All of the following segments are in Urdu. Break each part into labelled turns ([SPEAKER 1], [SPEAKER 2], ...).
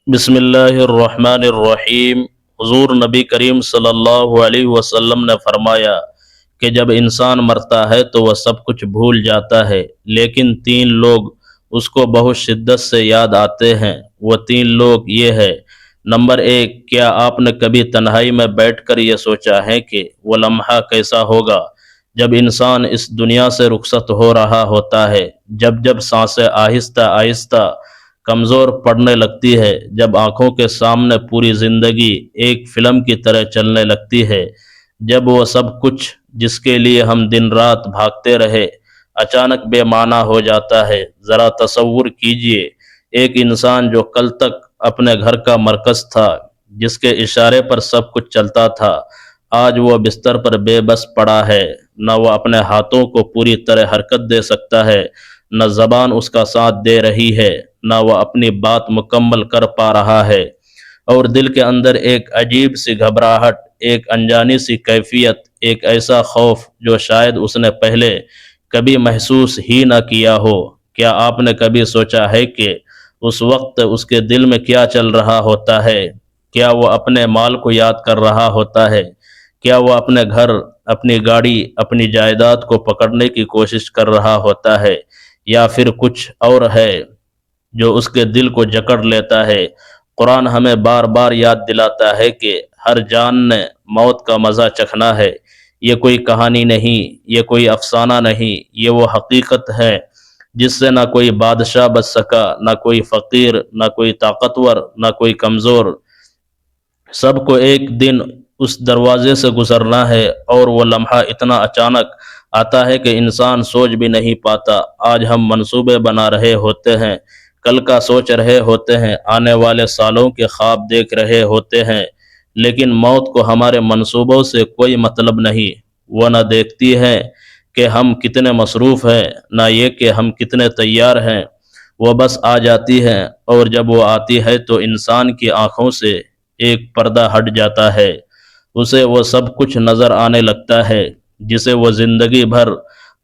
[SPEAKER 1] بسم اللہ الرحمن الرحیم۔ حضور نبی کریم صلی اللہ علیہ وسلم نے فرمایا کہ جب انسان مرتا ہے تو وہ سب کچھ بھول جاتا ہے، لیکن تین لوگ اس کو بہت شدت سے یاد آتے ہیں۔ وہ تین لوگ یہ ہے: نمبر ایک، کیا آپ نے کبھی تنہائی میں بیٹھ کر یہ سوچا ہے کہ وہ لمحہ کیسا ہوگا جب انسان اس دنیا سے رخصت ہو رہا ہوتا ہے؟ جب سانسیں آہستہ آہستہ کمزور پڑنے لگتی ہے، جب آنکھوں کے سامنے پوری زندگی ایک فلم کی طرح چلنے لگتی ہے، جب وہ سب کچھ جس کے لیے ہم دن رات بھاگتے رہے اچانک بے معنی ہو جاتا ہے۔ ذرا تصور کیجئے، ایک انسان جو کل تک اپنے گھر کا مرکز تھا، جس کے اشارے پر سب کچھ چلتا تھا، آج وہ بستر پر بے بس پڑا ہے۔ نہ وہ اپنے ہاتھوں کو پوری طرح حرکت دے سکتا ہے، نہ زبان اس کا ساتھ دے رہی ہے، نہ وہ اپنی بات مکمل کر پا رہا ہے، اور دل کے اندر ایک عجیب سی گھبراہٹ، ایک انجانی سی کیفیت، ایک ایسا خوف جو شاید اس نے پہلے کبھی محسوس ہی نہ کیا ہو۔ کیا آپ نے کبھی سوچا ہے کہ اس وقت اس کے دل میں کیا چل رہا ہوتا ہے؟ کیا وہ اپنے مال کو یاد کر رہا ہوتا ہے؟ کیا وہ اپنے گھر، اپنی گاڑی، اپنی جائیداد کو پکڑنے کی کوشش کر رہا ہوتا ہے، یا پھر کچھ اور ہے جو اس کے دل کو جکڑ لیتا ہے؟ قرآن ہمیں بار بار یاد دلاتا ہے کہ ہر جان نے موت کا مزہ چکھنا ہے۔ یہ کوئی کہانی نہیں، یہ کوئی افسانہ نہیں، یہ وہ حقیقت ہے جس سے نہ کوئی بادشاہ بچ سکا، نہ کوئی فقیر، نہ کوئی طاقتور، نہ کوئی کمزور۔ سب کو ایک دن اس دروازے سے گزرنا ہے، اور وہ لمحہ اتنا اچانک آتا ہے کہ انسان سوچ بھی نہیں پاتا۔ آج ہم منصوبے بنا رہے ہوتے ہیں، کل کا سوچ رہے ہوتے ہیں، آنے والے سالوں کے خواب دیکھ رہے ہوتے ہیں، لیکن موت کو ہمارے منصوبوں سے کوئی مطلب نہیں۔ وہ نہ دیکھتی ہے کہ ہم کتنے مصروف ہیں، نہ یہ کہ ہم کتنے تیار ہیں۔ وہ بس آ جاتی ہے، اور جب وہ آتی ہے تو انسان کی آنکھوں سے ایک پردہ ہٹ جاتا ہے۔ اسے وہ سب کچھ نظر آنے لگتا ہے جسے وہ زندگی بھر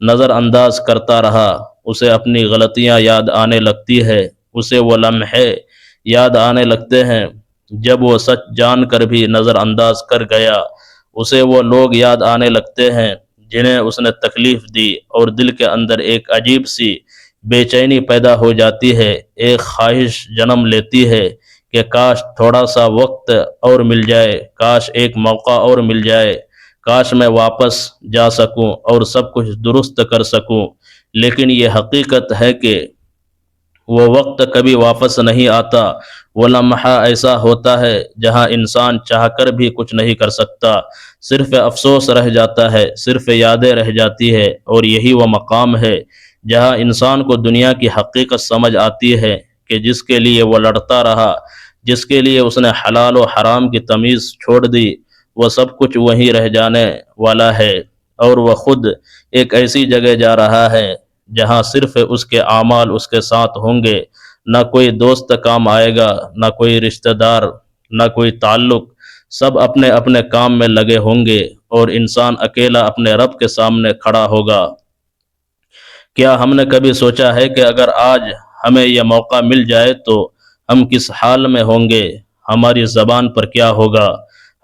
[SPEAKER 1] نظر انداز کرتا رہا۔ اسے اپنی غلطیاں یاد آنے لگتی ہے، اسے وہ لمحے یاد آنے لگتے ہیں جب وہ سچ جان کر بھی نظر انداز کر گیا، اسے وہ لوگ یاد آنے لگتے ہیں جنہیں اس نے تکلیف دی، اور دل کے اندر ایک عجیب سی بے چینی پیدا ہو جاتی ہے، ایک خواہش جنم لیتی ہے کہ کاش تھوڑا سا وقت اور مل جائے، کاش ایک موقع اور مل جائے، کاش میں واپس جا سکوں اور سب کچھ درست کر سکوں۔ لیکن یہ حقیقت ہے کہ وہ وقت کبھی واپس نہیں آتا۔ وہ لمحہ ایسا ہوتا ہے جہاں انسان چاہ کر بھی کچھ نہیں کر سکتا، صرف افسوس رہ جاتا ہے، صرف یادیں رہ جاتی ہے، اور یہی وہ مقام ہے جہاں انسان کو دنیا کی حقیقت سمجھ آتی ہے کہ جس کے لیے وہ لڑتا رہا، جس کے لیے اس نے حلال و حرام کی تمیز چھوڑ دی، وہ سب کچھ وہیں رہ جانے والا ہے، اور وہ خود ایک ایسی جگہ جا رہا ہے جہاں صرف اس کے اعمال اس کے ساتھ ہوں گے۔ نہ کوئی دوست کام آئے گا، نہ کوئی رشتہ دار، نہ کوئی تعلق، سب اپنے اپنے کام میں لگے ہوں گے، اور انسان اکیلا اپنے رب کے سامنے کھڑا ہوگا۔ کیا ہم نے کبھی سوچا ہے کہ اگر آج ہمیں یہ موقع مل جائے تو ہم کس حال میں ہوں گے؟ ہماری زبان پر کیا ہوگا؟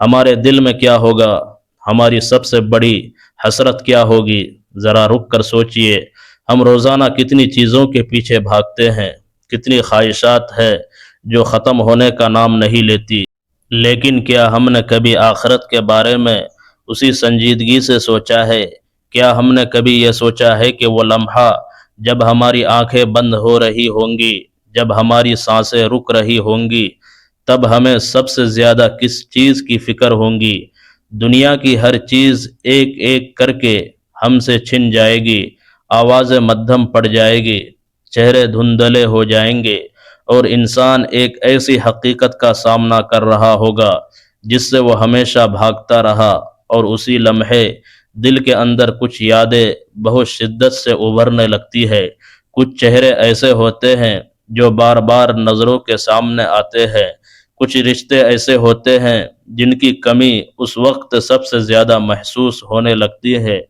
[SPEAKER 1] ہمارے دل میں کیا ہوگا؟ ہماری سب سے بڑی حسرت کیا ہوگی؟ ذرا رک کر سوچئے، ہم روزانہ کتنی چیزوں کے پیچھے بھاگتے ہیں، کتنی خواہشات ہیں جو ختم ہونے کا نام نہیں لیتی، لیکن کیا ہم نے کبھی آخرت کے بارے میں اسی سنجیدگی سے سوچا ہے؟ کیا ہم نے کبھی یہ سوچا ہے کہ وہ لمحہ جب ہماری آنکھیں بند ہو رہی ہوں گی، جب ہماری سانسیں رک رہی ہوں گی، تب ہمیں سب سے زیادہ کس چیز کی فکر ہوں گی؟ دنیا کی ہر چیز ایک ایک کر کے ہم سے چھن جائے گی، آوازیں مدھم پڑ جائے گی، چہرے دھندلے ہو جائیں گے، اور انسان ایک ایسی حقیقت کا سامنا کر رہا ہوگا جس سے وہ ہمیشہ بھاگتا رہا، اور اسی لمحے دل کے اندر کچھ یادیں بہت شدت سے ابھرنے لگتی ہے، کچھ چہرے ایسے ہوتے ہیں جو بار بار نظروں کے سامنے آتے ہیں، کچھ رشتے ایسے ہوتے ہیں جن کی کمی اس وقت سب سے زیادہ محسوس ہونے لگتی ہے۔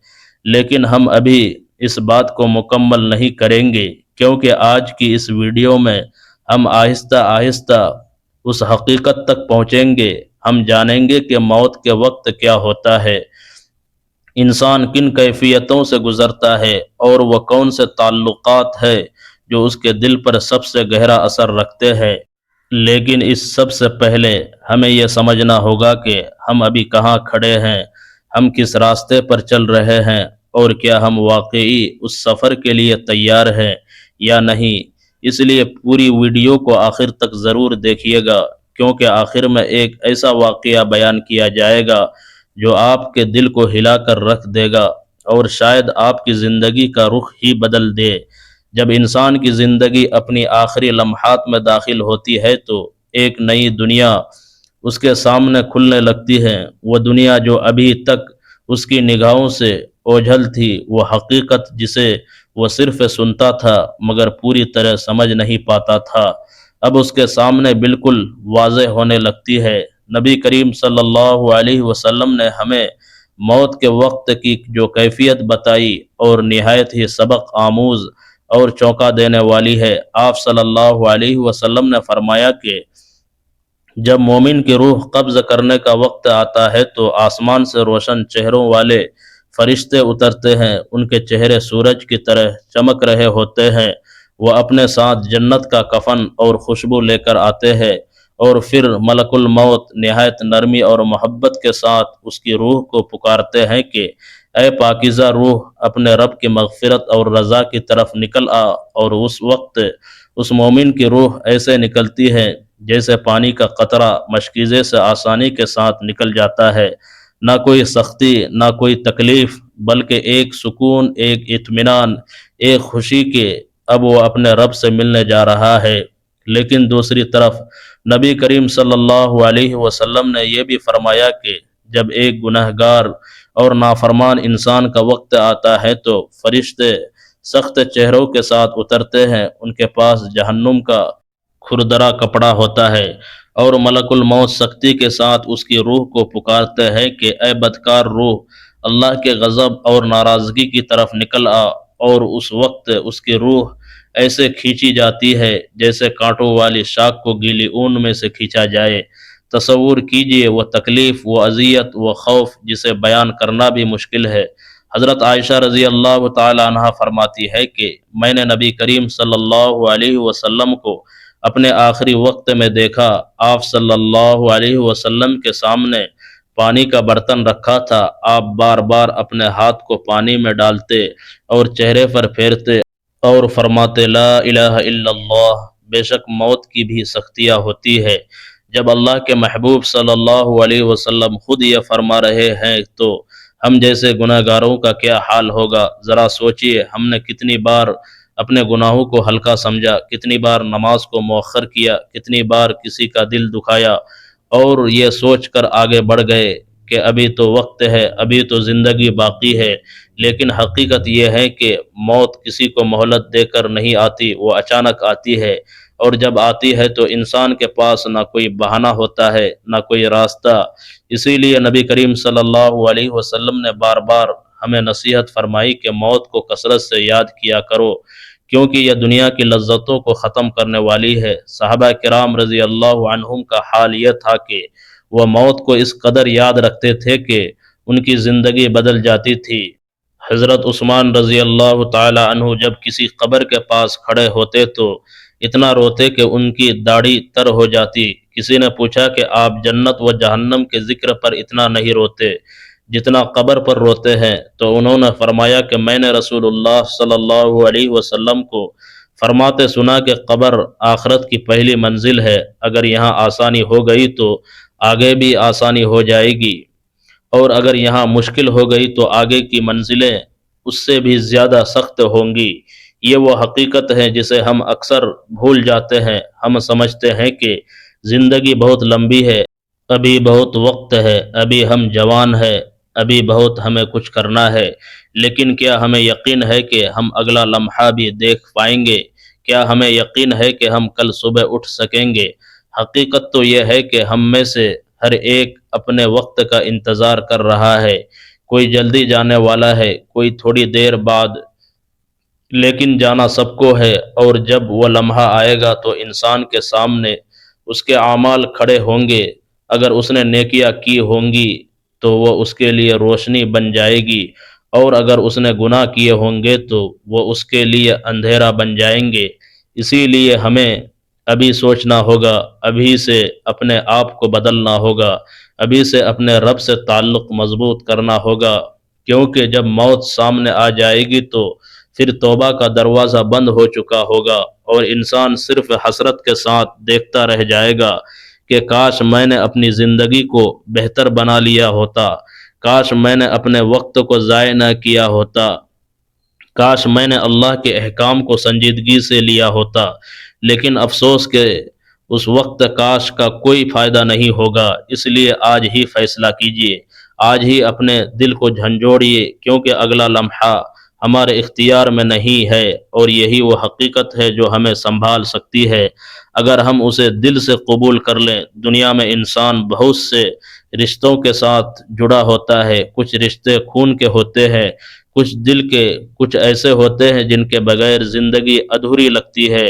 [SPEAKER 1] لیکن ہم ابھی اس بات کو مکمل نہیں کریں گے، کیونکہ آج کی اس ویڈیو میں ہم آہستہ آہستہ اس حقیقت تک پہنچیں گے، ہم جانیں گے کہ موت کے وقت کیا ہوتا ہے، انسان کن کیفیتوں سے گزرتا ہے، اور وہ کون سے تعلقات ہے جو اس کے دل پر سب سے گہرا اثر رکھتے ہیں۔ لیکن اس سب سے پہلے ہمیں یہ سمجھنا ہوگا کہ ہم ابھی کہاں کھڑے ہیں، ہم کس راستے پر چل رہے ہیں، اور کیا ہم واقعی اس سفر کے لیے تیار ہیں یا نہیں۔ اس لیے پوری ویڈیو کو آخر تک ضرور دیکھیے گا، کیونکہ آخر میں ایک ایسا واقعہ بیان کیا جائے گا جو آپ کے دل کو ہلا کر رکھ دے گا، اور شاید آپ کی زندگی کا رخ ہی بدل دے۔ جب انسان کی زندگی اپنی آخری لمحات میں داخل ہوتی ہے تو ایک نئی دنیا اس کے سامنے کھلنے لگتی ہے۔ وہ دنیا جو ابھی تک اس کی نگاہوں سے اوجھل تھی، وہ حقیقت جسے وہ صرف سنتا تھا مگر پوری طرح سمجھ نہیں پاتا تھا، اب اس کے سامنے بالکل واضح ہونے لگتی ہے۔ نبی کریم صلی اللہ علیہ وسلم نے ہمیں موت کے وقت کی جو کیفیت بتائی اور نہایت ہی سبق آموز اور چونکا دینے والی ہے۔ آپ صلی اللہ علیہ وسلم نے فرمایا کہ جب مومن کی روح قبض کرنے کا وقت آتا ہے تو آسمان سے روشن چہروں والے فرشتے اترتے ہیں، ان کے چہرے سورج کی طرح چمک رہے ہوتے ہیں، وہ اپنے ساتھ جنت کا کفن اور خوشبو لے کر آتے ہیں، اور پھر ملک الموت نہایت نرمی اور محبت کے ساتھ اس کی روح کو پکارتے ہیں کہ اے پاکیزہ روح، اپنے رب کی مغفرت اور رضا کی طرف نکل آ۔ اور اس وقت اس مومن کی روح ایسے نکلتی ہے جیسے پانی کا قطرہ مشکیزے سے آسانی کے ساتھ نکل جاتا ہے، نہ کوئی سختی، نہ کوئی تکلیف، بلکہ ایک سکون، ایک اطمینان، ایک خوشی کہ اب وہ اپنے رب سے ملنے جا رہا ہے۔ لیکن دوسری طرف نبی کریم صلی اللہ علیہ وسلم نے یہ بھی فرمایا کہ جب ایک گنہگار اور نافرمان انسان کا وقت آتا ہے تو فرشتے سخت چہروں کے ساتھ اترتے ہیں، ان کے پاس جہنم کا کھردرا کپڑا ہوتا ہے، اور ملک الموت سختی کے ساتھ اس کی روح کو پکارتے ہیں کہ اے بدکار روح، اللہ کے غضب اور ناراضگی کی طرف نکل آ۔ اور اس وقت اس کی روح ایسے کھینچی جاتی ہے جیسے کانٹوں والی شاخ کو گیلی اون میں سے کھینچا جائے۔ تصور کیجئے وہ تکلیف، وہ اذیت، وہ خوف جسے بیان کرنا بھی مشکل ہے۔ حضرت عائشہ رضی اللہ تعالی عنہا فرماتی ہے کہ میں نے نبی کریم صلی اللہ علیہ وسلم کو اپنے آخری وقت میں دیکھا، آپ صلی اللہ علیہ وسلم کے سامنے پانی کا برتن رکھا تھا، آپ بار بار اپنے ہاتھ کو پانی میں ڈالتے اور چہرے پر پھیرتے اور فرماتے لا الہ الا اللہ۔ بے شک موت کی بھی سختیاں ہوتی ہے۔ جب اللہ کے محبوب صلی اللہ علیہ وسلم خود یہ فرما رہے ہیں تو ہم جیسے گناہ گاروں کا کیا حال ہوگا؟ ذرا سوچئے، ہم نے کتنی بار اپنے گناہوں کو ہلکا سمجھا، کتنی بار نماز کو مؤخر کیا، کتنی بار کسی کا دل دکھایا، اور یہ سوچ کر آگے بڑھ گئے کہ ابھی تو وقت ہے، ابھی تو زندگی باقی ہے۔ لیکن حقیقت یہ ہے کہ موت کسی کو مہلت دے کر نہیں آتی، وہ اچانک آتی ہے، اور جب آتی ہے تو انسان کے پاس نہ کوئی بہانہ ہوتا ہے، نہ کوئی راستہ۔ اسی لیے نبی کریم صلی اللہ علیہ وسلم نے بار بار ہمیں نصیحت فرمائی کہ موت کو کثرت سے یاد کیا کرو، کیونکہ یہ دنیا کی لذتوں کو ختم کرنے والی ہے۔ صحابہ کرام رضی اللہ عنہم کا حال یہ تھا کہ وہ موت کو اس قدر یاد رکھتے تھے کہ ان کی زندگی بدل جاتی تھی۔ حضرت عثمان رضی اللہ تعالی عنہ جب کسی قبر کے پاس کھڑے ہوتے تو اتنا روتے کہ ان کی داڑھی تر ہو جاتی۔ کسی نے پوچھا کہ آپ جنت و جہنم کے ذکر پر اتنا نہیں روتے جتنا قبر پر روتے ہیں؟ تو انہوں نے فرمایا کہ میں نے رسول اللہ صلی اللہ علیہ وسلم کو فرماتے سنا کہ قبر آخرت کی پہلی منزل ہے، اگر یہاں آسانی ہو گئی تو آگے بھی آسانی ہو جائے گی، اور اگر یہاں مشکل ہو گئی تو آگے کی منزلیں اس سے بھی زیادہ سخت ہوں گی۔ یہ وہ حقیقت ہے جسے ہم اکثر بھول جاتے ہیں۔ ہم سمجھتے ہیں کہ زندگی بہت لمبی ہے، ابھی بہت وقت ہے، ابھی ہم جوان ہیں، ابھی بہت ہمیں کچھ کرنا ہے، لیکن کیا ہمیں یقین ہے کہ ہم اگلا لمحہ بھی دیکھ پائیں گے؟ کیا ہمیں یقین ہے کہ ہم کل صبح اٹھ سکیں گے؟ حقیقت تو یہ ہے کہ ہم میں سے ہر ایک اپنے وقت کا انتظار کر رہا ہے، کوئی جلدی جانے والا ہے، کوئی تھوڑی دیر بعد، لیکن جانا سب کو ہے، اور جب وہ لمحہ آئے گا تو انسان کے سامنے اس کے اعمال کھڑے ہوں گے، اگر اس نے نیکیاں کی ہوں گی تو وہ اس کے لیے روشنی بن جائے گی، اور اگر اس نے گناہ کیے ہوں گے تو وہ اس کے لیے اندھیرا بن جائیں گے۔ اسی لیے ہمیں ابھی سوچنا ہوگا، ابھی سے اپنے آپ کو بدلنا ہوگا، ابھی سے اپنے رب سے تعلق مضبوط کرنا ہوگا، کیونکہ جب موت سامنے آ جائے گی تو پھر توبہ کا دروازہ بند ہو چکا ہوگا، اور انسان صرف حسرت کے ساتھ دیکھتا رہ جائے گا کہ کاش میں نے اپنی زندگی کو بہتر بنا لیا ہوتا، کاش میں نے اپنے وقت کو ضائع نہ کیا ہوتا، کاش میں نے اللہ کے احکام کو سنجیدگی سے لیا ہوتا۔ لیکن افسوس کہ اس وقت کاش کا کوئی فائدہ نہیں ہوگا، اس لیے آج ہی فیصلہ کیجئے، آج ہی اپنے دل کو جھنجھوڑیے، کیونکہ اگلا لمحہ ہمارے اختیار میں نہیں ہے، اور یہی وہ حقیقت ہے جو ہمیں سنبھال سکتی ہے اگر ہم اسے دل سے قبول کر لیں۔ دنیا میں انسان بہت سے رشتوں کے ساتھ جڑا ہوتا ہے، کچھ رشتے خون کے ہوتے ہیں، کچھ دل کے، کچھ ایسے ہوتے ہیں جن کے بغیر زندگی ادھوری لگتی ہے،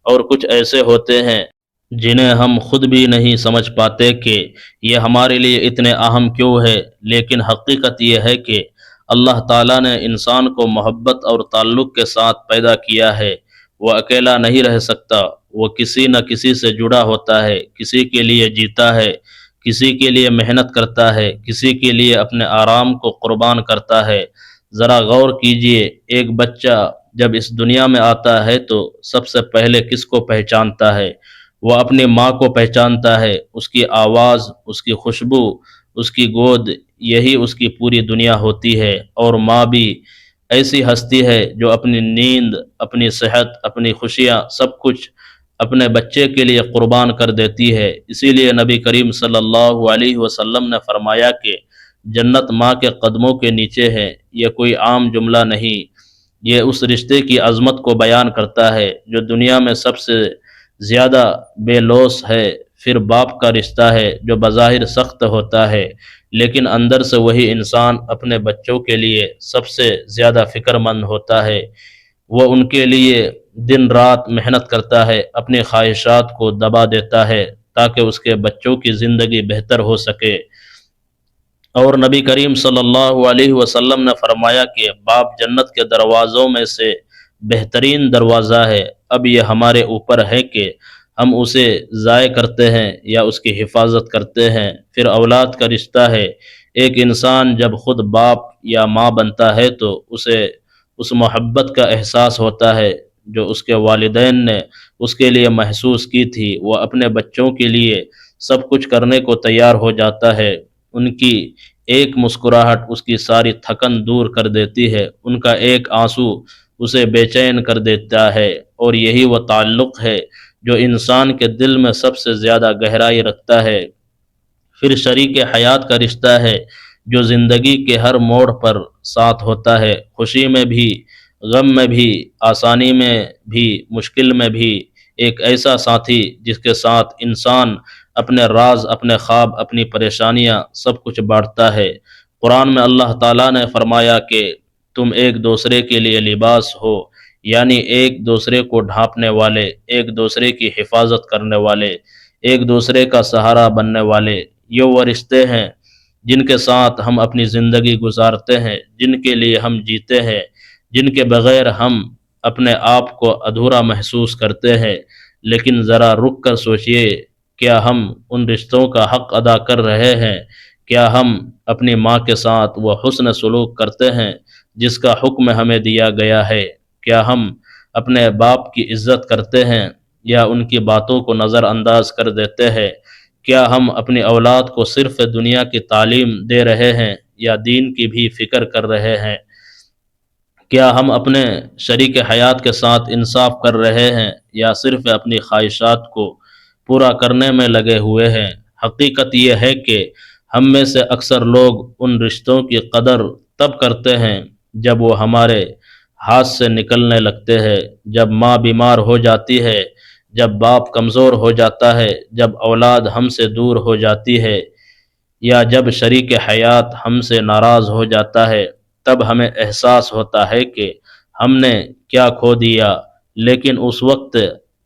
[SPEAKER 1] اور کچھ ایسے ہوتے ہیں جنہیں ہم خود بھی نہیں سمجھ پاتے کہ یہ ہمارے لیے اتنے اہم کیوں ہے۔ لیکن حقیقت یہ ہے کہ اللہ تعالیٰ نے انسان کو محبت اور تعلق کے ساتھ پیدا کیا ہے۔ وہ اکیلا نہیں رہ سکتا، وہ کسی نہ کسی سے جڑا ہوتا ہے، کسی کے لیے جیتا ہے، کسی کے لیے محنت کرتا ہے، کسی کے لیے اپنے آرام کو قربان کرتا ہے۔ ذرا غور کیجئے، ایک بچہ جب اس دنیا میں آتا ہے تو سب سے پہلے کس کو پہچانتا ہے؟ وہ اپنی ماں کو پہچانتا ہے، اس کی آواز، اس کی خوشبو، اس کی گود، یہی اس کی پوری دنیا ہوتی ہے۔ اور ماں بھی ایسی ہستی ہے جو اپنی نیند، اپنی صحت، اپنی خوشیاں، سب کچھ اپنے بچے کے لیے قربان کر دیتی ہے۔ اسی لیے نبی کریم صلی اللہ علیہ وسلم نے فرمایا کہ جنت ماں کے قدموں کے نیچے ہے۔ یہ کوئی عام جملہ نہیں، یہ اس رشتے کی عظمت کو بیان کرتا ہے جو دنیا میں سب سے زیادہ بے لوث ہے۔ پھر باپ کا رشتہ ہے جو بظاہر سخت ہوتا ہے، لیکن اندر سے وہی انسان اپنے بچوں کے لیے سب سے زیادہ فکر مند ہوتا ہے۔ وہ ان کے لیے دن رات محنت کرتا ہے، اپنی خواہشات کو دبا دیتا ہے تاکہ اس کے بچوں کی زندگی بہتر ہو سکے۔ اور نبی کریم صلی اللہ علیہ وسلم نے فرمایا کہ باپ جنت کے دروازوں میں سے بہترین دروازہ ہے۔ اب یہ ہمارے اوپر ہے کہ ہم اسے ضائع کرتے ہیں یا اس کی حفاظت کرتے ہیں۔ پھر اولاد کا رشتہ ہے۔ ایک انسان جب خود باپ یا ماں بنتا ہے تو اسے اس محبت کا احساس ہوتا ہے جو اس کے والدین نے اس کے لیے محسوس کی تھی۔ وہ اپنے بچوں کے لیے سب کچھ کرنے کو تیار ہو جاتا ہے۔ ان کی ایک مسکراہٹ اس کی ساری تھکن دور کر دیتی ہے، ان کا ایک آنسو اسے بے چین کر دیتا ہے، اور یہی وہ تعلق ہے جو انسان کے دل میں سب سے زیادہ گہرائی رکھتا ہے۔ پھر شریک حیات کا رشتہ ہے جو زندگی کے ہر موڑ پر ساتھ ہوتا ہے، خوشی میں بھی، غم میں بھی، آسانی میں بھی، مشکل میں بھی۔ ایک ایسا ساتھی جس کے ساتھ انسان اپنے راز، اپنے خواب، اپنی پریشانیاں سب کچھ بانٹتا ہے۔ قرآن میں اللہ تعالیٰ نے فرمایا کہ تم ایک دوسرے کے لیے لباس ہو، یعنی ایک دوسرے کو ڈھانپنے والے، ایک دوسرے کی حفاظت کرنے والے، ایک دوسرے کا سہارا بننے والے۔ یہ وہ رشتے ہیں جن کے ساتھ ہم اپنی زندگی گزارتے ہیں، جن کے لیے ہم جیتے ہیں، جن کے بغیر ہم اپنے آپ کو ادھورا محسوس کرتے ہیں۔ لیکن ذرا رک کر سوچئے، کیا ہم ان رشتوں کا حق ادا کر رہے ہیں؟ کیا ہم اپنی ماں کے ساتھ وہ حسن سلوک کرتے ہیں جس کا حکم ہمیں دیا گیا ہے؟ کیا ہم اپنے باپ کی عزت کرتے ہیں یا ان کی باتوں کو نظر انداز کر دیتے ہیں؟ کیا ہم اپنی اولاد کو صرف دنیا کی تعلیم دے رہے ہیں یا دین کی بھی فکر کر رہے ہیں؟ کیا ہم اپنے شریک حیات کے ساتھ انصاف کر رہے ہیں یا صرف اپنی خواہشات کو پورا کرنے میں لگے ہوئے ہیں؟ حقیقت یہ ہے کہ ہم میں سے اکثر لوگ ان رشتوں کی قدر تب کرتے ہیں جب وہ ہمارے ہاتھ سے نکلنے لگتے ہیں، جب ماں بیمار ہو جاتی ہے، جب باپ کمزور ہو جاتا ہے، جب اولاد ہم سے دور ہو جاتی ہے، یا جب شریک حیات ہم سے ناراض ہو جاتا ہے۔ تب ہمیں احساس ہوتا ہے کہ ہم نے کیا کھو دیا، لیکن اس وقت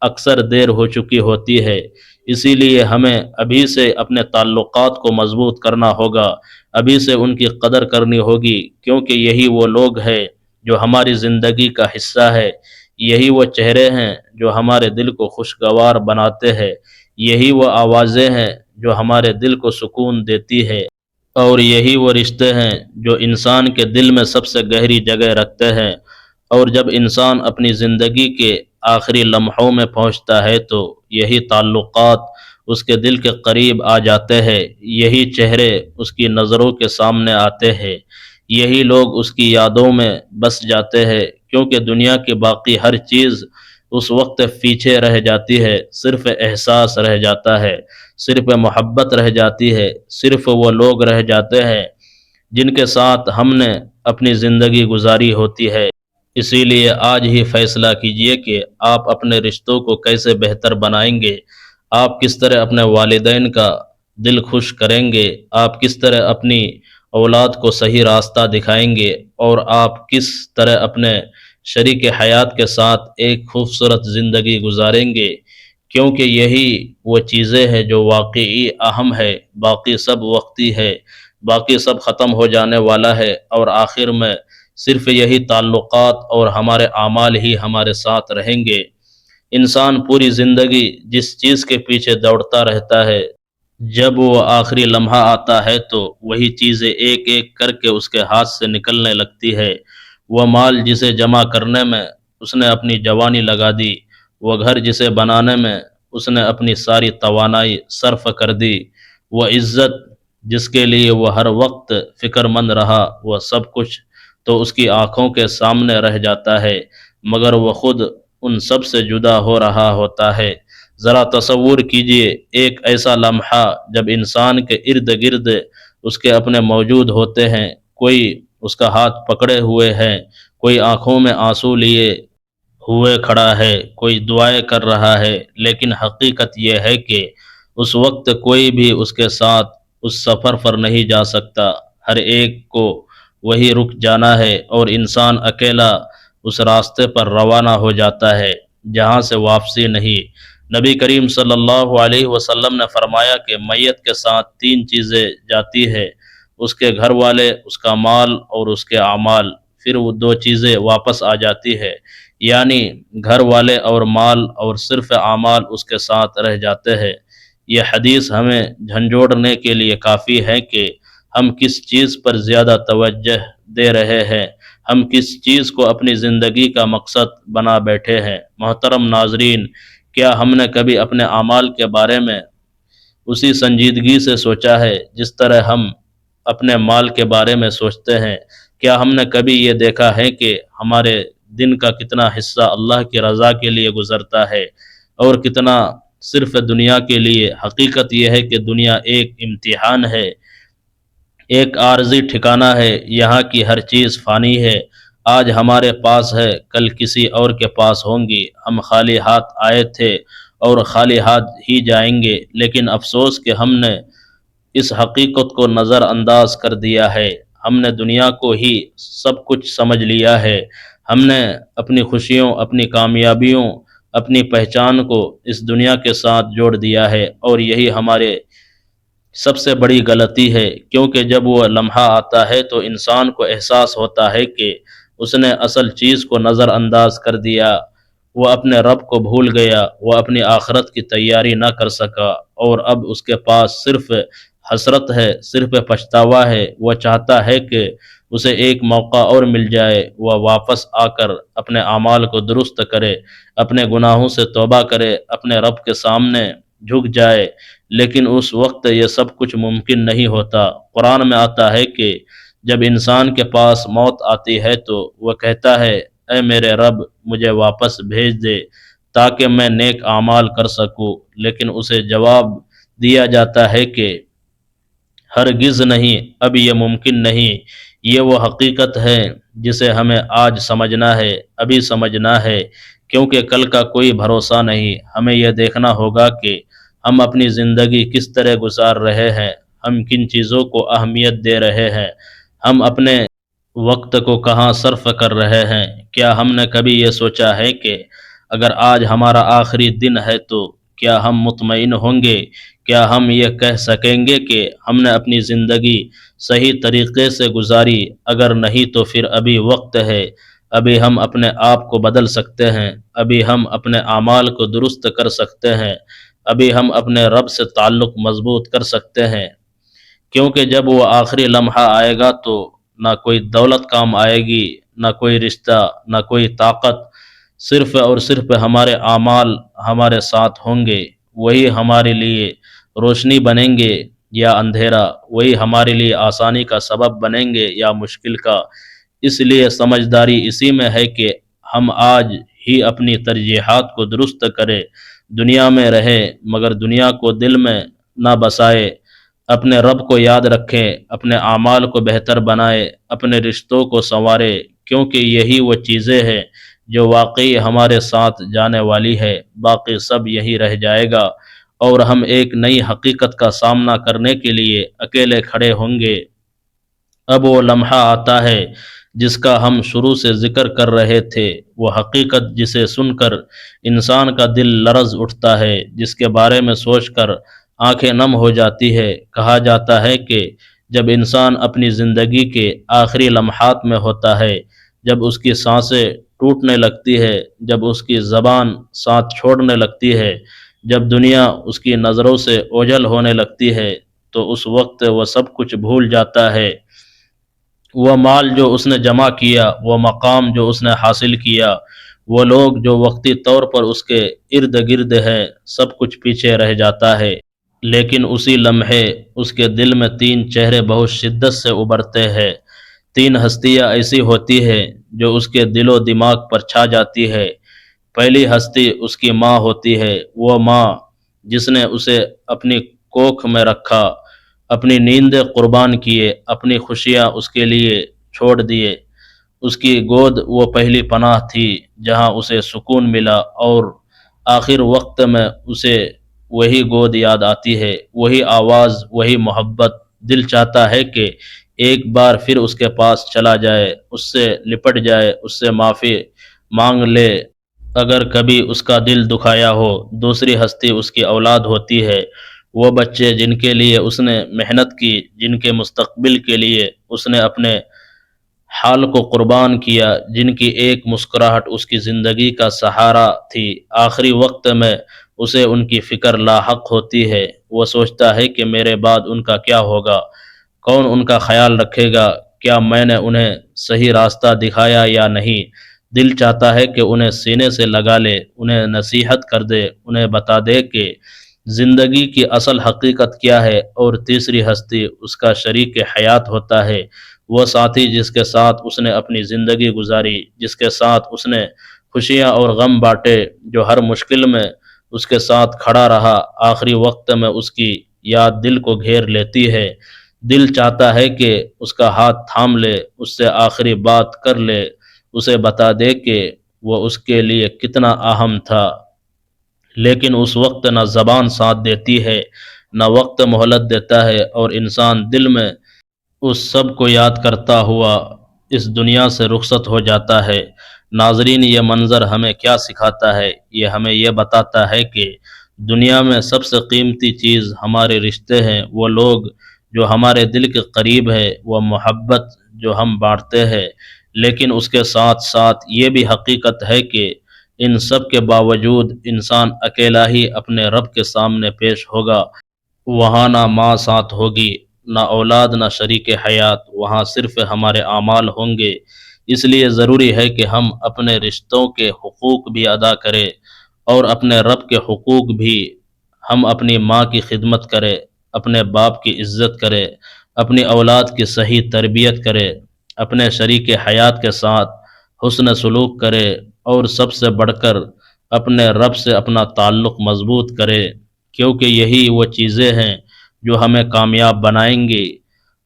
[SPEAKER 1] اکثر دیر ہو چکی ہوتی ہے۔ اسی لیے ہمیں ابھی سے اپنے تعلقات کو مضبوط کرنا ہوگا، ابھی سے ان کی قدر کرنی ہوگی، کیونکہ یہی وہ لوگ ہیں جو ہماری زندگی کا حصہ ہے، یہی وہ چہرے ہیں جو ہمارے دل کو خوشگوار بناتے ہیں، یہی وہ آوازیں ہیں جو ہمارے دل کو سکون دیتی ہے، اور یہی وہ رشتے ہیں جو انسان کے دل میں سب سے گہری جگہ رکھتے ہیں۔ اور جب انسان اپنی زندگی کے آخری لمحوں میں پہنچتا ہے تو یہی تعلقات اس کے دل کے قریب آ جاتے ہیں، یہی چہرے اس کی نظروں کے سامنے آتے ہیں، یہی لوگ اس کی یادوں میں بس جاتے ہیں، کیونکہ دنیا کی باقی ہر چیز اس وقت پیچھے رہ جاتی ہے، صرف احساس رہ جاتا ہے، صرف محبت رہ جاتی ہے، صرف وہ لوگ رہ جاتے ہیں جن کے ساتھ ہم نے اپنی زندگی گزاری ہوتی ہے۔ اسی لیے آج ہی فیصلہ کیجئے کہ آپ اپنے رشتوں کو کیسے بہتر بنائیں گے، آپ کس طرح اپنے والدین کا دل خوش کریں گے، آپ کس طرح اپنی اولاد کو صحیح راستہ دکھائیں گے، اور آپ کس طرح اپنے شریک حیات کے ساتھ ایک خوبصورت زندگی گزاریں گے، کیونکہ یہی وہ چیزیں ہیں جو واقعی اہم ہے، باقی سب وقتی ہے، باقی سب ختم ہو جانے والا ہے، اور آخر میں صرف یہی تعلقات اور ہمارے اعمال ہی ہمارے ساتھ رہیں گے۔ انسان پوری زندگی جس چیز کے پیچھے دوڑتا رہتا ہے، جب وہ آخری لمحہ آتا ہے تو وہی چیزیں ایک ایک کر کے اس کے ہاتھ سے نکلنے لگتی ہے۔ وہ مال جسے جمع کرنے میں اس نے اپنی جوانی لگا دی، وہ گھر جسے بنانے میں اس نے اپنی ساری توانائی صرف کر دی، وہ عزت جس کے لیے وہ ہر وقت فکر مند رہا، وہ سب کچھ تو اس کی آنکھوں کے سامنے رہ جاتا ہے، مگر وہ خود ان سب سے جدا ہو رہا ہوتا ہے۔ ذرا تصور کیجئے ایک ایسا لمحہ جب انسان کے ارد گرد اس کے اپنے موجود ہوتے ہیں، کوئی اس کا ہاتھ پکڑے ہوئے ہے، کوئی آنکھوں میں آنسو لیے ہوئے کھڑا ہے، کوئی دعائیں کر رہا ہے، لیکن حقیقت یہ ہے کہ اس وقت کوئی بھی اس کے ساتھ اس سفر پر نہیں جا سکتا، ہر ایک کو وہی رک جانا ہے، اور انسان اکیلا اس راستے پر روانہ ہو جاتا ہے جہاں سے واپسی نہیں۔ نبی کریم صلی اللہ علیہ وسلم نے فرمایا کہ میت کے ساتھ تین چیزیں جاتی ہے، اس کے گھر والے، اس کا مال اور اس کے اعمال، پھر وہ دو چیزیں واپس آ جاتی ہے، یعنی گھر والے اور مال، اور صرف اعمال اس کے ساتھ رہ جاتے ہیں۔ یہ حدیث ہمیں جھنجھوڑنے کے لیے کافی ہے کہ ہم کس چیز پر زیادہ توجہ دے رہے ہیں، ہم کس چیز کو اپنی زندگی کا مقصد بنا بیٹھے ہیں۔ محترم ناظرین، کیا ہم نے کبھی اپنے اعمال کے بارے میں اسی سنجیدگی سے سوچا ہے جس طرح ہم اپنے مال کے بارے میں سوچتے ہیں؟ کیا ہم نے کبھی یہ دیکھا ہے کہ ہمارے دن کا کتنا حصہ اللہ کی رضا کے لیے گزرتا ہے اور کتنا صرف دنیا کے لیے؟ حقیقت یہ ہے کہ دنیا ایک امتحان ہے، ایک عارضی ٹھکانہ ہے، یہاں کی ہر چیز فانی ہے، آج ہمارے پاس ہے، کل کسی اور کے پاس ہوں گی، ہم خالی ہاتھ آئے تھے اور خالی ہاتھ ہی جائیں گے، لیکن افسوس کہ ہم نے اس حقیقت کو نظر انداز کر دیا ہے، ہم نے دنیا کو ہی سب کچھ سمجھ لیا ہے، ہم نے اپنی خوشیوں، اپنی کامیابیوں، اپنی پہچان کو اس دنیا کے ساتھ جوڑ دیا ہے، اور یہی ہمارے سب سے بڑی غلطی ہے، کیونکہ جب وہ لمحہ آتا ہے تو انسان کو احساس ہوتا ہے کہ اس نے اصل چیز کو نظر انداز کر دیا، وہ اپنے رب کو بھول گیا، وہ اپنی آخرت کی تیاری نہ کر سکا، اور اب اس کے پاس صرف حسرت ہے، صرف پچھتاوا ہے۔ وہ چاہتا ہے کہ اسے ایک موقع اور مل جائے، وہ واپس آ کر اپنے اعمال کو درست کرے، اپنے گناہوں سے توبہ کرے، اپنے رب کے سامنے جھک جائے، لیکن اس وقت یہ سب کچھ ممکن نہیں ہوتا۔ قرآن میں آتا ہے کہ جب انسان کے پاس موت آتی ہے تو وہ کہتا ہے، اے میرے رب، مجھے واپس بھیج دے تاکہ میں نیک اعمال کر سکوں، لیکن اسے جواب دیا جاتا ہے کہ ہرگز نہیں، اب یہ ممکن نہیں۔ یہ وہ حقیقت ہے جسے ہمیں آج سمجھنا ہے، ابھی سمجھنا ہے، کیونکہ کل کا کوئی بھروسہ نہیں۔ ہمیں یہ دیکھنا ہوگا کہ ہم اپنی زندگی کس طرح گزار رہے ہیں، ہم کن چیزوں کو اہمیت دے رہے ہیں، ہم اپنے وقت کو کہاں صرف کر رہے ہیں۔ کیا ہم نے کبھی یہ سوچا ہے کہ اگر آج ہمارا آخری دن ہے تو کیا ہم مطمئن ہوں گے؟ کیا ہم یہ کہہ سکیں گے کہ ہم نے اپنی زندگی صحیح طریقے سے گزاری؟ اگر نہیں تو پھر ابھی وقت ہے، ابھی ہم اپنے آپ کو بدل سکتے ہیں، ابھی ہم اپنے اعمال کو درست کر سکتے ہیں، ابھی ہم اپنے رب سے تعلق مضبوط کر سکتے ہیں، کیونکہ جب وہ آخری لمحہ آئے گا تو نہ کوئی دولت کام آئے گی، نہ کوئی رشتہ، نہ کوئی طاقت، صرف اور صرف ہمارے اعمال ہمارے ساتھ ہوں گے، وہی ہمارے لیے روشنی بنیں گے یا اندھیرا، وہی ہمارے لیے آسانی کا سبب بنیں گے یا مشکل کا۔ اس لیے سمجھداری اسی میں ہے کہ ہم آج ہی اپنی ترجیحات کو درست کریں، دنیا میں رہے مگر دنیا کو دل میں نہ بسائے، اپنے رب کو یاد رکھیں، اپنے اعمال کو بہتر بنائے، اپنے رشتوں کو سنوارے، کیونکہ یہی وہ چیزیں ہیں جو واقعی ہمارے ساتھ جانے والی ہے، باقی سب یہی رہ جائے گا، اور ہم ایک نئی حقیقت کا سامنا کرنے کے لیے اکیلے کھڑے ہوں گے۔ اب وہ لمحہ آتا ہے جس کا ہم شروع سے ذکر کر رہے تھے، وہ حقیقت جسے سن کر انسان کا دل لرز اٹھتا ہے، جس کے بارے میں سوچ کر آنکھیں نم ہو جاتی ہے۔ کہا جاتا ہے کہ جب انسان اپنی زندگی کے آخری لمحات میں ہوتا ہے، جب اس کی سانسیں ٹوٹنے لگتی ہے، جب اس کی زبان ساتھ چھوڑنے لگتی ہے، جب دنیا اس کی نظروں سے اوجھل ہونے لگتی ہے، تو اس وقت وہ سب کچھ بھول جاتا ہے، وہ مال جو اس نے جمع کیا، وہ مقام جو اس نے حاصل کیا، وہ لوگ جو وقتی طور پر اس کے ارد گرد ہیں، سب کچھ پیچھے رہ جاتا ہے۔ لیکن اسی لمحے اس کے دل میں تین چہرے بہت شدت سے ابھرتے ہیں، تین ہستیاں ایسی ہوتی ہیں جو اس کے دل و دماغ پر چھا جاتی ہے۔ پہلی ہستی اس کی ماں ہوتی ہے، وہ ماں جس نے اسے اپنی کوکھ میں رکھا، اپنی نیندیں قربان کیے، اپنی خوشیاں اس کے لیے چھوڑ دیے۔ اس کی گود وہ پہلی پناہ تھی جہاں اسے سکون ملا، اور آخر وقت میں اسے وہی گود یاد آتی ہے، وہی آواز، وہی محبت۔ دل چاہتا ہے کہ ایک بار پھر اس کے پاس چلا جائے، اس سے لپٹ جائے، اس سے معافی مانگ لے اگر کبھی اس کا دل دکھایا ہو۔ دوسری ہستی اس کی اولاد ہوتی ہے، وہ بچے جن کے لیے اس نے محنت کی، جن کے مستقبل کے لیے اس نے اپنے حال کو قربان کیا، جن کی ایک مسکراہٹ اس کی زندگی کا سہارا تھی۔ آخری وقت میں اسے ان کی فکر لاحق ہوتی ہے، وہ سوچتا ہے کہ میرے بعد ان کا کیا ہوگا، کون ان کا خیال رکھے گا، کیا میں نے انہیں صحیح راستہ دکھایا یا نہیں؟ دل چاہتا ہے کہ انہیں سینے سے لگا لے، انہیں نصیحت کر دے، انہیں بتا دے کہ زندگی کی اصل حقیقت کیا ہے۔ اور تیسری ہستی اس کا شریک حیات ہوتا ہے، وہ ساتھی جس کے ساتھ اس نے اپنی زندگی گزاری، جس کے ساتھ اس نے خوشیاں اور غم بانٹے، جو ہر مشکل میں اس کے ساتھ کھڑا رہا۔ آخری وقت میں اس کی یاد دل کو گھیر لیتی ہے، دل چاہتا ہے کہ اس کا ہاتھ تھام لے، اس سے آخری بات کر لے، اسے بتا دے کہ وہ اس کے لیے کتنا اہم تھا۔ لیکن اس وقت نہ زبان ساتھ دیتی ہے، نہ وقت مہلت دیتا ہے، اور انسان دل میں اس سب کو یاد کرتا ہوا اس دنیا سے رخصت ہو جاتا ہے۔ ناظرین، یہ منظر ہمیں کیا سکھاتا ہے؟ یہ ہمیں یہ بتاتا ہے کہ دنیا میں سب سے قیمتی چیز ہمارے رشتے ہیں، وہ لوگ جو ہمارے دل کے قریب ہے، وہ محبت جو ہم بانٹتے ہیں۔ لیکن اس کے ساتھ ساتھ یہ بھی حقیقت ہے کہ ان سب کے باوجود انسان اکیلا ہی اپنے رب کے سامنے پیش ہوگا۔ وہاں نہ ماں ساتھ ہوگی، نہ اولاد، نہ شریک حیات، وہاں صرف ہمارے اعمال ہوں گے۔ اس لیے ضروری ہے کہ ہم اپنے رشتوں کے حقوق بھی ادا کریں، اور اپنے رب کے حقوق بھی۔ ہم اپنی ماں کی خدمت کریں، اپنے باپ کی عزت کریں، اپنی اولاد کی صحیح تربیت کریں، اپنے شریک حیات کے ساتھ حسن سلوک کریں، اور سب سے بڑھ کر اپنے رب سے اپنا تعلق مضبوط کریں، کیونکہ یہی وہ چیزیں ہیں جو ہمیں کامیاب بنائیں گی۔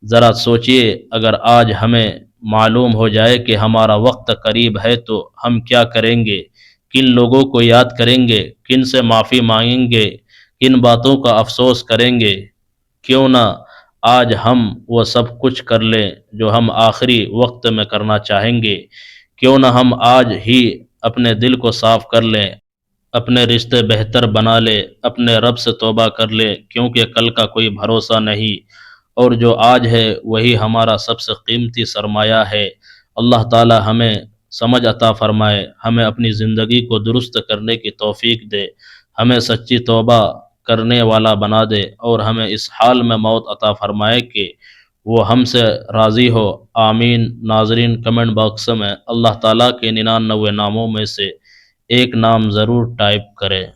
[SPEAKER 1] ذرا سوچئے، اگر آج ہمیں معلوم ہو جائے کہ ہمارا وقت قریب ہے تو ہم کیا کریں گے؟ کن لوگوں کو یاد کریں گے؟ کن سے معافی مانگیں گے؟ کن باتوں کا افسوس کریں گے؟ کیوں نہ آج ہم وہ سب کچھ کر لیں جو ہم آخری وقت میں کرنا چاہیں گے؟ کیوں نہ ہم آج ہی اپنے دل کو صاف کر لیں، اپنے رشتے بہتر بنا لے، اپنے رب سے توبہ کر لے، کیونکہ کل کا کوئی بھروسہ نہیں، اور جو آج ہے وہی ہمارا سب سے قیمتی سرمایہ ہے۔ اللہ تعالی ہمیں سمجھ عطا فرمائے، ہمیں اپنی زندگی کو درست کرنے کی توفیق دے، ہمیں سچی توبہ کرنے والا بنا دے، اور ہمیں اس حال میں موت عطا فرمائے کہ وہ ہم سے راضی ہو۔ آمین۔ ناظرین، کمنٹ باکس میں اللہ تعالیٰ کے 99 ناموں میں سے ایک نام ضرور ٹائپ کریں۔